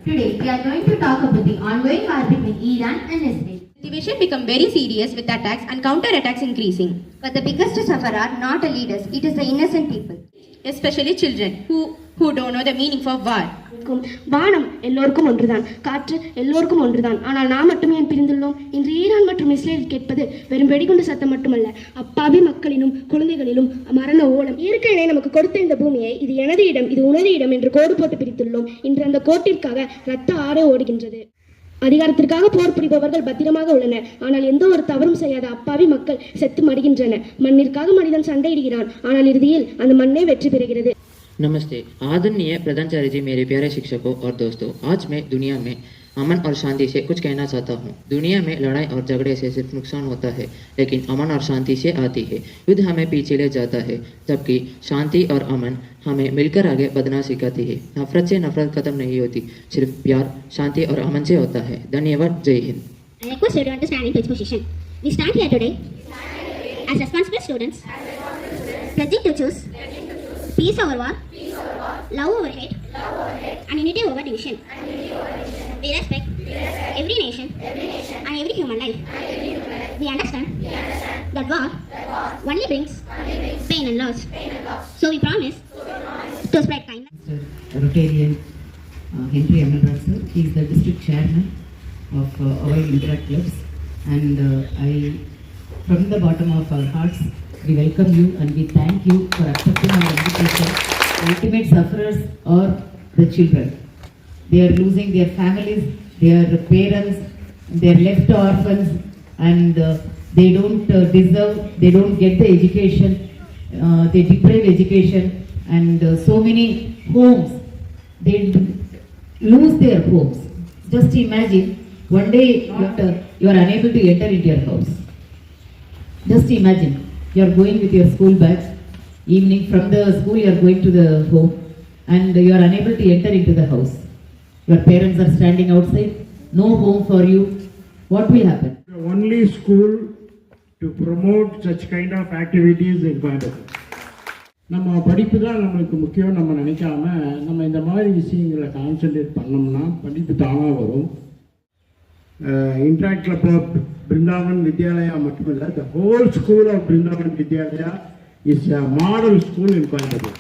Today, we are going to talk about the ongoing war between Iran and Israel. The situation become very serious with attacks and counter-attacks increasing. But the biggest sufferer are not the leaders, it is the innocent people. Especially children who don't know the meaning of war. வானம் எல்லோருக்கும் ஒன்றுதான், காற்று எல்லோருக்கும் ஒன்றுதான். ஆனால் நாம் மட்டுமே ஏன் பிரிந்துள்ளோம்? இன்று ஈரான் மற்றும் இஸ்ரேல் கேட்பது வெறும் வெடிகுண்டு சத்தம் மட்டுமல்ல, அப்பாவி மக்களிலும் குழந்தைகளிலும் மரண ஓலம். இயற்கையிலே நமக்கு கொடுத்த இந்த பூமியை இது எனது இடம், இது உனது இடம் என்று கோடு போட்டு பிரித்துள்ளோம். இன்று அந்த கோட்டிற்காக ரத்த ஆறு ஓடுகின்றது. அதிகாரத்திற்காக போர் புரிபவர்கள் பத்திரமாக உள்ளனர், ஆனால் எந்த ஒரு தவறும் செய்யாத அப்பாவி மக்கள் செத்து மடிகின்றன. மண்ணிற்காக மனிதன் சண்டையிடுகிறான், ஆனால் இறுதியில் அந்த மண்ணே வெற்றி பெறுகிறது. नमस्ते आदरणीय प्रधानाचार्य जी, मेरे प्यारे शिक्षकों और दोस्तों। आज मैं दुनिया में अमन और शांति से कुछ कहना चाहता हूँ। दुनिया में लड़ाई और झगड़े से सिर्फ नुकसान होता है, लेकिन अमन और शांति से आती है। युद्ध हमें पीछे ले जाता है, जबकि शांति और अमन हमें मिलकर आगे बढ़ना सिखाती है। नफरत से नफरत खत्म नहीं होती, सिर्फ प्यार, शांति और अमन से होता है। धन्यवाद। जय Hind. I request you to understand in its position. We stand here today as responsible students, pledging to choose peace over war, love over hate, and unity over division. We respect every nation and every human life. We understand that war only brings pain and loss. So we promise to spread kindness. Rotarian Henry Amalraj sir, he is the district chairman of our Interact clubs, and from the bottom of our hearts, we welcome you and we thank you for accepting our invitation. The ultimate sufferers are the children. They are losing their families, their parents, they are left orphans, and they don't deserve, they don't get the education, they deprive education, and so many homes, they lose their homes. Just imagine, one day you are unable to enter into your house. Just imagine, you are going with your school bags, evening from the school you are going to the home, and you are unable to enter into the house. Your parents are standing outside, no home for you. What will happen? The only school to promote such kind of activities in Coimbatore. நம்ம படிப்பு தான் நம்மளுக்கு முக்கியம் நம்ம நினைக்காம நம்ம இந்த மாதிரி விஷயங்களை கான்சன்ட்ரேட் பண்ணோம்னா படிப்பு தானாக வரும். Interact Club of Brindavan Vidyalaya மட்டுமில்லை, the whole school of Brindavan Vidyalaya is a model school in Coimbatore.